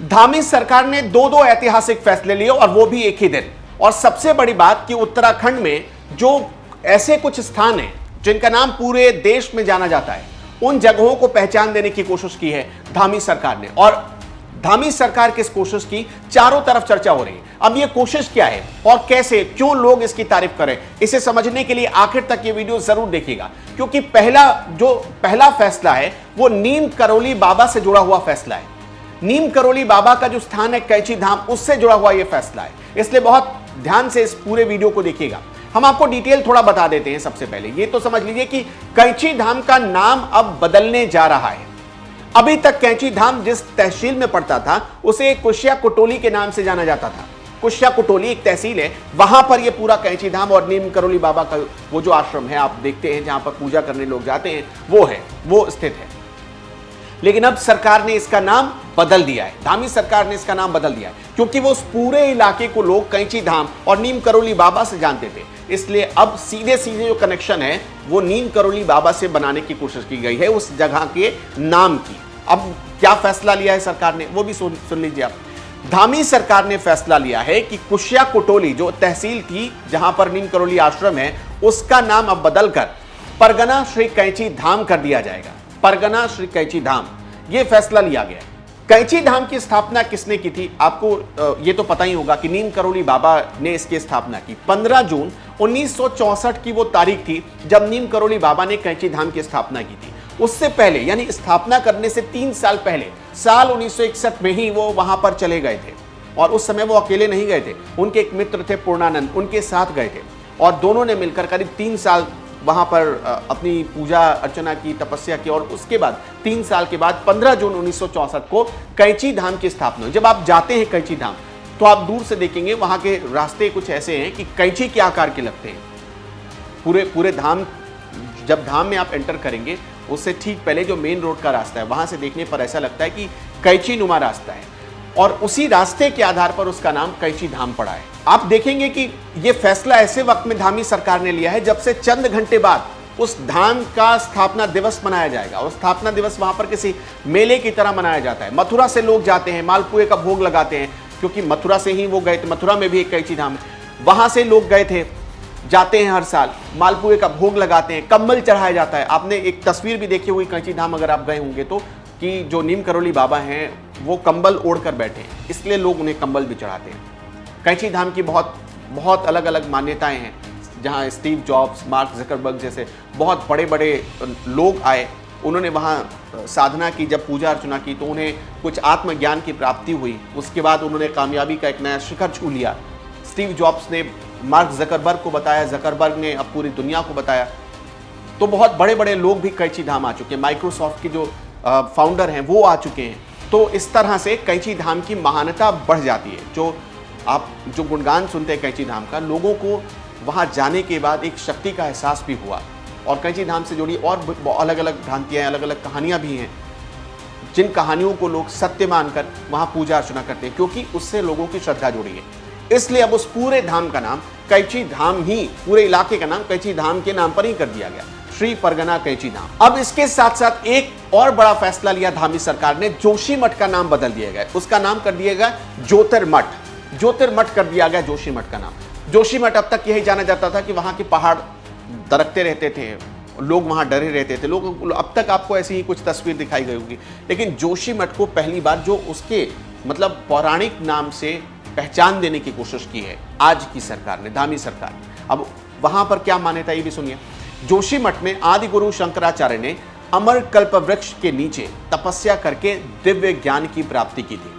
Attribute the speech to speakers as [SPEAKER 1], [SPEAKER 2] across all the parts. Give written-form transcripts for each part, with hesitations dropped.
[SPEAKER 1] धामी सरकार ने दो ऐतिहासिक फैसले लिए और वो भी एक ही दिन। और सबसे बड़ी बात कि उत्तराखंड में जो ऐसे कुछ स्थान हैं जिनका नाम पूरे देश में जाना जाता है, उन जगहों को पहचान देने की कोशिश की है धामी सरकार ने। और धामी सरकार की इस कोशिश की चारों तरफ चर्चा हो रही है। अब ये कोशिश क्या है और कैसे, क्यों लोग इसकी तारीफ करें, इसे समझने के लिए आखिर तक ये वीडियो जरूर देखिएगा, क्योंकि पहला फैसला है वो नीम करोली बाबा से जुड़ा हुआ फैसला है। नीम करोली बाबा का जो स्थान है कैंची धाम, उससे जुड़ा हुआ यह फैसला है, इसलिए बहुत ध्यान से इस पूरे वीडियो को देखिएगा। हम आपको डिटेल थोड़ा बता देते हैं। सबसे पहले ये तो समझ लीजिए कि कैंची धाम का नाम अब बदलने जा रहा है। अभी तक कैंची धाम जिस तहसील में पड़ता था उसे कुशिया कुटोली के नाम से जाना जाता था। कुशिया कुटोली एक तहसील है, वहां पर यह पूरा कैंची धाम और नीम करोली बाबा का वो जो आश्रम है आप देखते हैं जहां पर पूजा करने लोग जाते हैं वो स्थित है। लेकिन अब सरकार ने इसका नाम बदल दिया है। धामी सरकार ने इसका नाम बदल दिया है क्योंकि वो उस पूरे इलाके को लोग कैंची धाम और नीम करोली बाबा से जानते थे, इसलिए अब सीधे सीधे जो कनेक्शन है वो नीम करोली बाबा से बनाने की कोशिश की गई है उस जगह के नाम की। अब क्या फैसला लिया है सरकार ने वो भी सुन लीजिए आप। धामी सरकार ने फैसला लिया है कि कुशिया कुटोली जो तहसील थी जहां पर नीम करोली आश्रम है, उसका नाम अब बदलकर परगना श्री कैंची धाम कर दिया जाएगा। परगना श्री कैंची धाम, यह फैसला लिया गया है। कैंची धाम की स्थापना किसने की थी आपको ये तो पता ही होगा कि नीम करोली बाबा ने इसकी स्थापना की। 15 जून 1964 की वो तारीख थी जब नीम करोली बाबा ने कैंची धाम की स्थापना की थी। उससे पहले यानी स्थापना करने से 3 साल पहले साल 1961 में ही वो वहां पर चले गए थे। और उस समय वो अकेले नहीं गए थे, उनके एक मित्र थे पूर्णानंद, उनके साथ गए थे और दोनों ने मिलकर करीब 3 साल वहां पर अपनी पूजा अर्चना की, तपस्या की। और उसके बाद 3 साल के बाद 15 जून 1964 को कैंची धाम की स्थापना हुई। जब आप जाते हैं कैंची धाम तो आप दूर से देखेंगे वहां के रास्ते कुछ ऐसे हैं कि कैंची के आकार के लगते हैं। पूरे धाम, जब धाम में आप एंटर करेंगे उससे ठीक पहले जो मेन रोड का रास्ता है वहां से देखने पर ऐसा लगता है कि कैंची नुमा रास्ता है और उसी रास्ते के आधार पर उसका नाम कैंची धाम पड़ा है। आप देखेंगे कि यह फैसला ऐसे वक्त में धामी सरकार ने लिया है जब से चंद घंटे बाद उस धाम का स्थापना दिवस मनाया जाएगा। और स्थापना दिवस वहां पर किसी मेले की तरह मनाया जाता है। मथुरा से लोग जाते हैं, मालपुए का भोग लगाते हैं, क्योंकि मथुरा से ही वो गए थे। मथुरा में भी एक कैंची धाम है, वहां से लोग गए थे, जाते हैं हर साल, मालपुए का भोग लगाते हैं, कंबल चढ़ाया जाता है। आपने एक तस्वीर भी देखी हुई कैंची धाम अगर आप गए होंगे तो, कि जो नीम करोली बाबा हैं वो कंबल ओढ़कर बैठे हैं, इसलिए लोग उन्हें कंबल भी चढ़ाते हैं। कैंची धाम की बहुत अलग अलग मान्यताएं हैं, जहां स्टीव जॉब्स, मार्क जकरबर्ग जैसे बहुत बड़े बड़े लोग आए, उन्होंने वहां साधना की, जब पूजा अर्चना की तो उन्हें कुछ आत्मज्ञान की प्राप्ति हुई। उसके बाद उन्होंने कामयाबी का एक नया शिखर छू लिया। स्टीव जॉब्स ने मार्क जकरबर्ग को बताया, जकरबर्ग ने अब पूरी दुनिया को बताया। तो बहुत बड़े बड़े लोग भी कैंची धाम आ चुके हैं। माइक्रोसॉफ्ट की जो फाउंडर हैं वो आ चुके हैं। तो इस तरह से कैंची धाम की महानता बढ़ जाती है। जो गुणगान सुनते हैं कैंची धाम का, लोगों को वहां जाने के बाद एक शक्ति का एहसास भी हुआ। और कैंची धाम से जुड़ी और अलग अलग भ्रांतियां, अलग अलग कहानियां भी हैं, जिन कहानियों को लोग सत्य मानकर वहां पूजा अर्चना करते हैं, क्योंकि उससे लोगों की श्रद्धा जुड़ी है। इसलिए अब उस पूरे धाम का नाम कैंची धाम ही, पूरे इलाके का नाम कैंची धाम के नाम पर ही कर दिया गया, श्री परगना कैंची धाम। अब इसके साथ साथ एक और बड़ा फैसला लिया धामी सरकार ने, जोशीमठ का नाम बदल दिया गया। उसका नाम कर दिया गया ज्योतिर्मठ। ज्योतिर्मठ कर दिया गया जोशीमठ का नाम। जोशीमठ अब तक यही जाना जाता था कि वहां के पहाड़ दरकते रहते थे, लोग वहां डरे रहते थे। लोग अब तक आपको ऐसी ही कुछ तस्वीर दिखाई गई होगी, लेकिन जोशीमठ को पहली बार जो उसके मतलब पौराणिक नाम से पहचान देने की कोशिश की है आज की सरकार ने, धामी सरकार ने। अब वहां पर क्या मान्यता ये भी सुनिए। जोशीमठ में आदि गुरु शंकराचार्य ने अमर कल्प वृक्ष के नीचे तपस्या करके दिव्य ज्ञान की प्राप्ति की थी।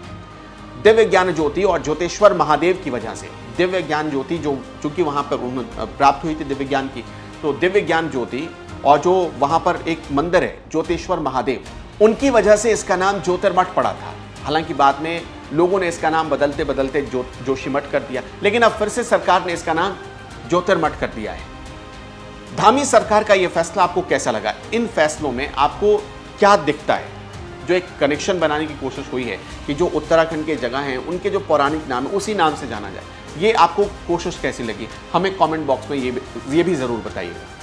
[SPEAKER 1] दिव्य ज्ञान ज्योति और ज्योतेश्वर महादेव की वजह से, दिव्य ज्ञान ज्योति जो चूंकि वहां पर प्राप्त हुई थी दिव्य ज्ञान की, तो दिव्य ज्ञान ज्योति और जो वहां पर एक मंदिर है ज्योतेश्वर महादेव, उनकी वजह से इसका नाम ज्योतिर्मठ पड़ा था। हालांकि बाद में लोगों ने इसका नाम बदलते बदलते जोशीमठ कर दिया, लेकिन अब फिर से सरकार ने इसका नाम ज्योतिर्मठ कर दिया है। धामी सरकार का यह फैसला आपको कैसा लगा? इन फैसलों में आपको क्या दिखता है? जो एक कनेक्शन बनाने की कोशिश हुई है कि जो उत्तराखंड के जगह हैं उनके जो पौराणिक नाम है उसी नाम से जाना जाए, ये आपको कोशिश कैसी लगी? हमें कमेंट बॉक्स में ये भी ज़रूर बताइएगा।